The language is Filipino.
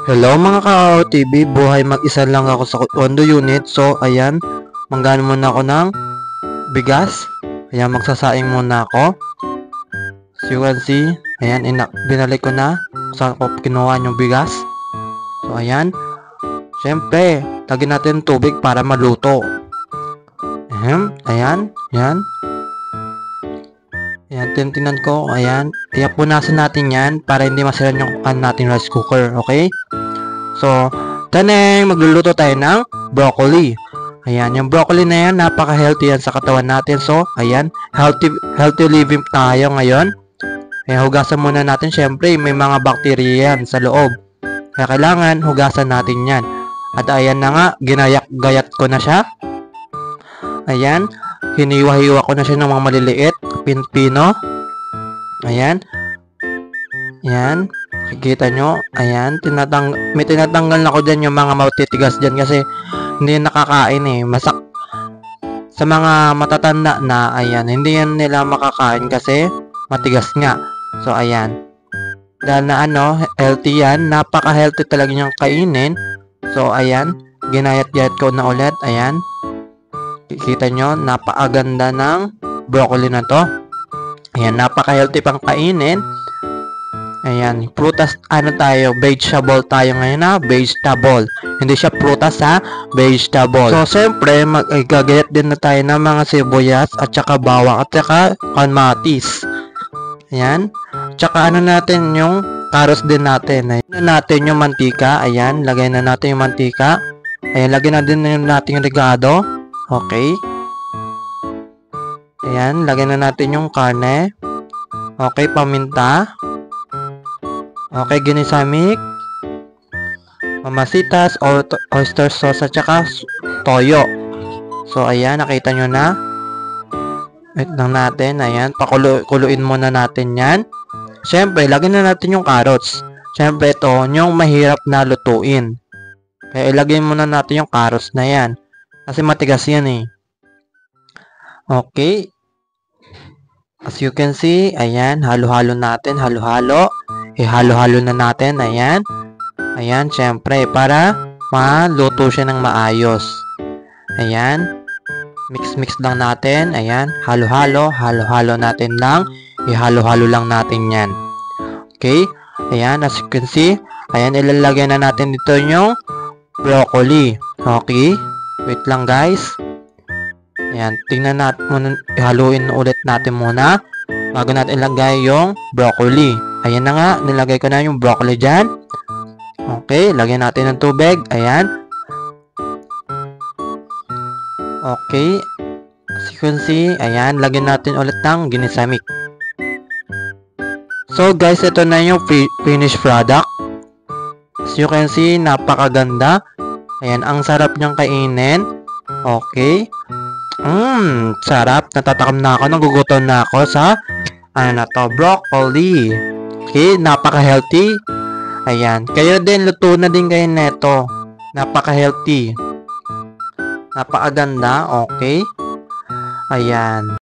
Hello mga ka-OTB, buhay mag-isa lang ako sa condo unit. So, ayan, manggano muna ako ng bigas. Ayan, magsasaing muna ako. So, you can see, ayan, binalik ko na saan ko kinuha yung bigas. So, ayan, syempre, lagyan natin tubig para maluto. Ayan, ayan. Ayan, tintinan ko, ayan. Punasan natin yan para hindi masira yung nating rice cooker, okay? So, taneng, magluluto tayo ng broccoli. Ayan, yung broccoli na yan, napaka-healthy yan sa katawan natin. So, ayan, healthy living tayo ngayon. Ayan, hugasan muna natin. Syempre, may mga bacteria yan sa loob. Kaya kailangan, hugasan natin yan. At ayan na nga, ginayak-gayat ko na siya. Ayan, hiniwa-hiwa ko na siya ng mga maliliit. Pino. Ayan. Ayan. Nakikita nyo. Ayan. May tinatanggal na ko dyan yung mga matitigas dyan kasi hindi nakakain eh. Sa mga matatanda na, ayan, hindi yan nila makakain kasi matigas nga. So, ayan. Dahil na healthy yan. Napaka-healthy talaga niyang kainin. So, ayan. Ginayat-gayat ko na ulit. Ayan. Kikita nyo, napakaganda ng broccoli na to. Ayan, napaka-healthy pang kainin. Ayan, prutas, vegetable tayo ngayon na, vegetable. Hindi siya prutas ha, vegetable. So, siyempre, gagayat din na tayo ng mga sibuyas at saka bawang at saka kamatis. Ayan, tsaka natin yung carrots din natin. Ayan natin yung mantika. Ayan, lagay na natin yung mantika. Ayan, lagyan na din natin yung regado. Okay. Ayan, lagyan na natin yung karne. Okay, paminta. Okay, ginisamik. Mamasitas, oyster sauce, at saka toyo. So, ayan, nakita nyo na. Wait lang natin, ayan. Pakuluin muna natin yan. Siyempre, lagyan na natin yung carrots. Siyempre, ito, yung mahirap na lutuin. Kaya ilagay muna natin yung carrots na yan. Kasi matigas yan eh. Okay. As you can see, ayan, halo-halo natin, halo-halo. Halo-halo na natin, ayan. Ayan, syempre, para maluto siya ng maayos. Ayan. Mix-mix lang natin, ayan. Halo-halo, halo-halo natin lang. Halo-halo lang natin yan. Okay. Ayan, as you can see, ayan, ilalagay na natin dito yung broccoli. Okay. Wait lang guys. Ayan, tingnan natin muna, haluin ulit natin muna bago natin ilagay yung broccoli. Ayan na nga, nilagay ko na yung broccoli dyan. Okay, lagyan natin ng tubig. Ayan. Okay. As you can see, ayan, lagyan natin ulit ng ginisamik. So guys, ito na yung finished product. As you can see, napakaganda. Ayan, ang sarap niyang kainin. Okay. Sarap. Natatakam na ako. Nagugutom na ako sa broccoli. Okay, napaka-healthy. Ayan. Kayo din, luto na din kayo neto. Napaka-healthy. Napakaganda. Okay. Ayan.